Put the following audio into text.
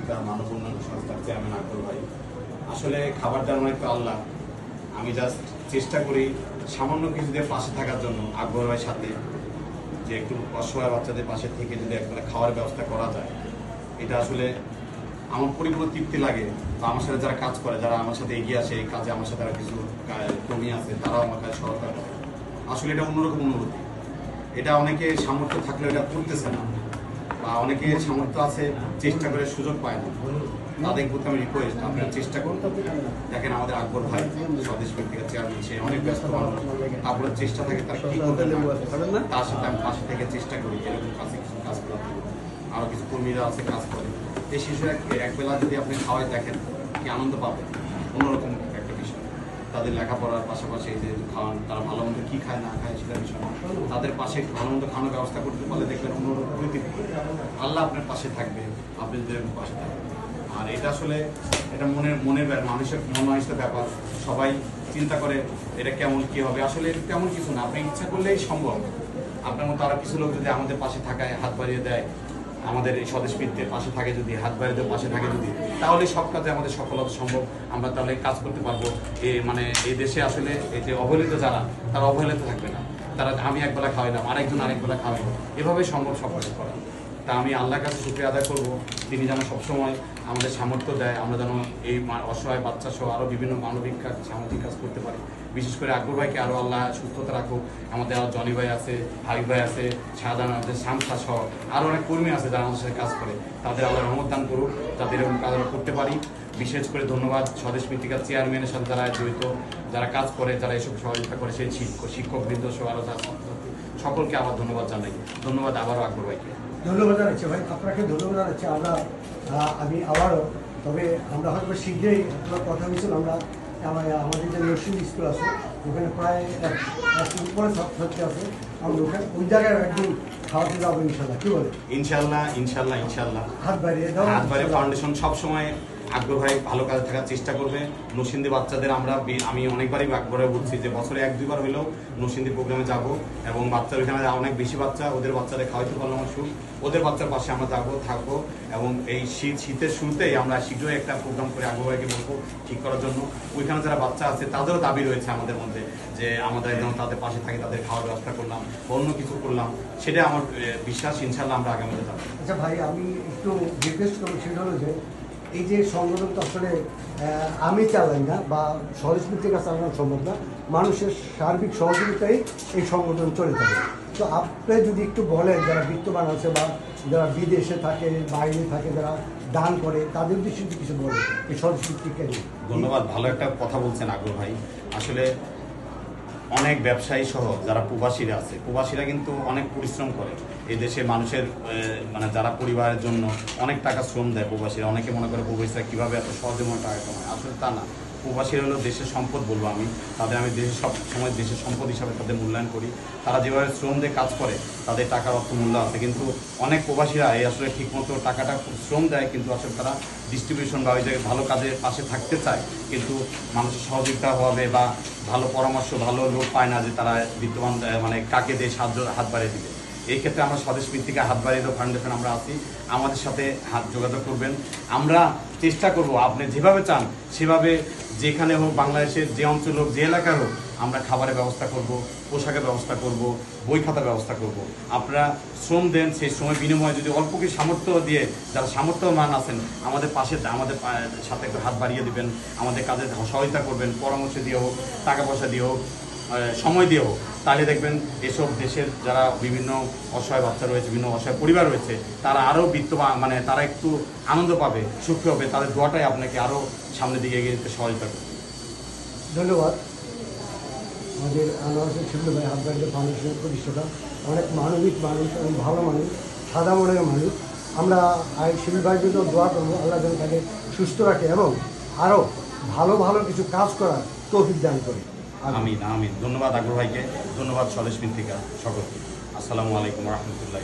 পিতা মানব উন্নয়ন সংস্থার চেয়ারম্যান আকবর ভাই। আসলে খাবার দেওয়ার মানে তো আল্লাহ। আমি জাস্ট চেষ্টা করি সামান্য কিছু দিয়ে পাশে থাকার জন্য আকবর ভাইয়ের সাথে, যে একটু অসহায় বাচ্চাদের পাশে থেকে যদি একবেলা খাওয়ার ব্যবস্থা করা যায়, এটা আসলে আমার পরিপূর্ণ তৃপ্তি লাগে। বা আমার সাথে যারা কাজ করে, যারা আমার সাথে এগিয়ে আসে এই কাজে, আমার সাথে আর কিছু কর্মী আছে, তারাও আমার কাছে সহযোগিতা করে। আসলে এটা অন্যরকম অনুভূতি। এটা অনেকে সামর্থ্য থাকলেও এটা করতেছে না, বা অনেকে সামর্থ্য আছে চেষ্টা করে সুযোগ পায় না। তাদের প্রতি আমি রিকোয়েস্ট, আপনারা চেষ্টা করুন। দেখেন আমাদের আকবর ভাই স্বদেশ ব্যক্তিগত চেয়ারম্যান, সে অনেক ব্যস্ত মানুষ, তারপরে চেষ্টা থাকে তার কি করতে না। তার সাথে আমি পাশে থেকে চেষ্টা করি এরকম কাছে কিছু কাজ করার জন্য। আরও কিছু কর্মীরা আছে কাজ করে। এই শিশুরা একবেলা যদি আপনি খাওয়াই দেখেন, কি আনন্দ পাবে, অন্যরকম একটা বিষয়। তাদের লেখাপড়ার পাশাপাশি এই যে খাওয়ান, তারা ভালো মন্দ কী খায় না খায় সেটা বিষয় না। তাদের পাশে ভালো মন্দ খাওয়ানোর ব্যবস্থা করতে পারলে দেখবেন অন্যরকম তৃপ্তি। আল্লাহ আপনার পাশে থাকবে, আপনি যদি এরকম পাশে থাকবেন। আর এটা আসলে এটা মনের মানুষের মন মানুষের ব্যাপার। সবাই চিন্তা করে এটা কেমন কী হবে, আসলে তেমন কিছু না। আপনি ইচ্ছা করলেই সম্ভব। আপনার মতো আরও কিছু লোক যদি আমাদের পাশে থাকায় হাত বাড়িয়ে দেয়, আমাদের এই স্বদেশপ্রীতির পাশে থাকে, যদি হাত বাড়িতে পাশে থাকে যদি, তাহলে সব কাজে আমাদের সফলতা সম্ভব। আমরা তাহলে কাজ করতে পারবো। এই দেশে আসলে এই যে অবহেলিত যারা, তারা অবহেলিত থাকবে না। তারা আমি একবেলা খাওয়াইলাম, আরেকজন আরেকবেলা খাওয়াইলাম, এভাবে সম্ভব সফল করা। তা আমি আল্লাহর কাছে শুকরিয়া আদায় করবো, তিনি যেন সবসময় আমাদের সামর্থ্য দেয়, আমরা যেন এই অসহায় বাচ্চা সহ আরও বিভিন্ন মানবিক কাজ, সামাজিক কাজ করতে পারি। বিশেষ করে আকবর ভাইকে আরও আল্লাহ সুস্থতা রাখুক। আমাদের আরও জনি ভাই আছে, হাবিব ভাই আছে, শাহজাহান আছে, শামসা সহ আরও অনেক কর্মী আছে যারা আমাদের সাথে কাজ করে। তাদের আল্লাহ রহমত দান করুক, যাতে এরকম কাজ আমরা করতে পারি। বিশেষ করে ধন্যবাদ স্বদেশ মৃত্তিকার চেয়ারম্যানের সাথে যারা জড়িত, যারা কাজ করে, যারা এসব সহযোগিতা করে, সেই শিক্ষকবৃন্দ সহ আরও যারা সকলকে আবার ধন্যবাদ জানাই। ধন্যবাদ আবারও আকবর ভাইকে। ধন্যবাদ জানাচ্ছি ভাই, আপনাকে ধন্যবাদ জানাচ্ছি। আমি আবারও, তবে আমরা হয়তো শীঘ্রই আপনার কথা হয়েছিল, আমরা আমাদের যে নরসিংহ স্কুল আছে ওখানে প্রায় এক উপরে ছাত্রছাত্রী আছে, আমরা ওখানে ওই জায়গায় একদিন খাওয়াতে যাবো ইনশাল্লাহ। কি বলে? ইনশাল্লাহ ইনশাল্লাহ ইনশাল্লাহ। হাত বাড়িয়ে দাও। হাত বাড়িয়ে ফাউন্ডেশন সবসময় আকবর ভাই ভালো কাজে থাকার চেষ্টা করবে। নরসিংদী বাচ্চাদের আমি অনেকবারই আকবর ভাই বলছি যে বছরে 1-2 বার হলেও নরসিংদী প্রোগ্রামে যাব, এবং বাচ্চার ওইখানে অনেক বেশি বাচ্চা, ওদের বাচ্চাদের খাওয়াইতে পারলাম আমার সুখ, ওদের বাচ্চার পাশে আমরা যাবো, থাকবো। এবং এই শীতের শুরুতেই আমরা শীঘ্রই একটা প্রোগ্রাম করে আকবর ভাইকে বলবো ঠিক করার জন্য। ওইখানে যারা বাচ্চা আছে তাদেরও দাবি রয়েছে আমাদের মধ্যে, যে আমাদের একদম তাদের পাশে থাকে, তাদের খাওয়ার ব্যবস্থা করলাম, অন্য কিছু করলাম। সেটা আমার বিশ্বাস, ইনশাল্লাহ আমরা আগামীতে যাবো। আচ্ছা ভাই, আমি একটু রিকোয়েস্ট করবো, সেটা হলো যে এই যে সংগঠন তো আসলে আমি চালাই না, বা স্বদেশপ্রীতির কাছে চালানো সম্ভব না, মানুষের সার্বিক সহযোগিতাই এই সংগঠন চলে থাকে। তো আপনি যদি একটু বলেন, যারা বিত্তবান আছে বা যারা বিদেশে থাকে, বাইরে থাকে, যারা দান করে, তাদের উদ্দেশ্যে কিছু বলেন এই স্বদেশপ্রীতিকে নিয়ে। ধন্যবাদ, ভালো একটা কথা বলছেন আকবর ভাই। আসলে অনেক ব্যবসায়ী সহ যারা প্রবাসীরা আছে, প্রবাসীরা কিন্তু অনেক পরিশ্রম করে এই দেশে মানুষের, মানে যারা পরিবারের জন্য অনেক টাকা শ্রম দেয় প্রবাসীরা। অনেকে মনে করে প্রবাসীরা কীভাবে এত সহজে মনে টাকা কামায়, আসলে তা না। প্রবাসীরা হলো দেশের সম্পদ বলবো আমি। আমি দেশের সব সময় দেশের সম্পদ হিসাবে তাদের মূল্যায়ন করি। তারা যেভাবে শ্রম দিয়ে কাজ করে তাদের টাকার অর্থ মূল্য আছে, কিন্তু অনেক প্রবাসীরা এই আসলে ঠিকমতো টাকাটা শ্রম দেয়, কিন্তু আসলে তারা ডিস্ট্রিবিউশন বা ওই জায়গায় ভালো কাজের পাশে থাকতে চায়, কিন্তু মানুষের সহযোগিতা হবে বা ভালো পরামর্শ, ভালো লোক পায় না যে তারা বিদ্যমান মানে কাকে দিয়ে সাহায্য হাত বাড়িয়ে দিবে। এই ক্ষেত্রে আমরা স্বদেশ ভিত্তিকে হাত বাড়িয়ে দেওয়া ফাউন্ডেশন আমরা আছি, আমাদের সাথে যোগাযোগ করবেন। আমরা চেষ্টা করব আপনি যেভাবে চান সেভাবে, যেখানে হোক, বাংলাদেশের যে অঞ্চল হোক, যে এলাকায় হোক, আমরা খাবারের ব্যবস্থা করব, পোশাকের ব্যবস্থা করব, বই খাতার ব্যবস্থা করব। আপনারা শ্রম দেন, সেই সময় বিনিময়ে যদি অল্প কিছু সামর্থ্য দিয়ে, যারা সামর্থ্যবান আছেন, আমাদের সাথে একটু হাত বাড়িয়ে দিবেন, আমাদের কাজে সহায়তা করবেন, পরামর্শ দিয়ে হোক, টাকা পয়সা দিয়ে হোক, সময় দিয়ে হোক, তাহলে দেখবেন এসব দেশের যারা বিভিন্ন অসহায় বাচ্চা রয়েছে, বিভিন্ন অসহায় পরিবার রয়েছে, তারা আরও মানে তারা একটু আনন্দ পাবে, সুখী হবে। তাদের দোয়াটাই আপনাকে আরও সামনের দিকে এগিয়ে যেতে সহায়তা করবে। ধন্যবাদ। আমাদের আনোয়ার হোসেন শিবলু ভাই, হাত বাড়িয়ে ফাউন্ডেশনের প্রতিষ্ঠাতা, অনেক মানবিক মানুষ এবং ভালো মানুষ, সাদা মনের মানুষ। আমরা শিবলু ভাইয়ের জন্য দোয়া করবো, আল্লাহ যেন তাকে সুস্থ রাখে এবং আরও ভালো ভালো কিছু কাজ করার তৌফিক দান করে। আমিন আমিন। ধন্যবাদ আকবর ভাইকে, ধন্যবাদ স্বদেশ ভিত্তিকা সকলকে। আসসালামু আলাইকুম রহমতুল্লাহ।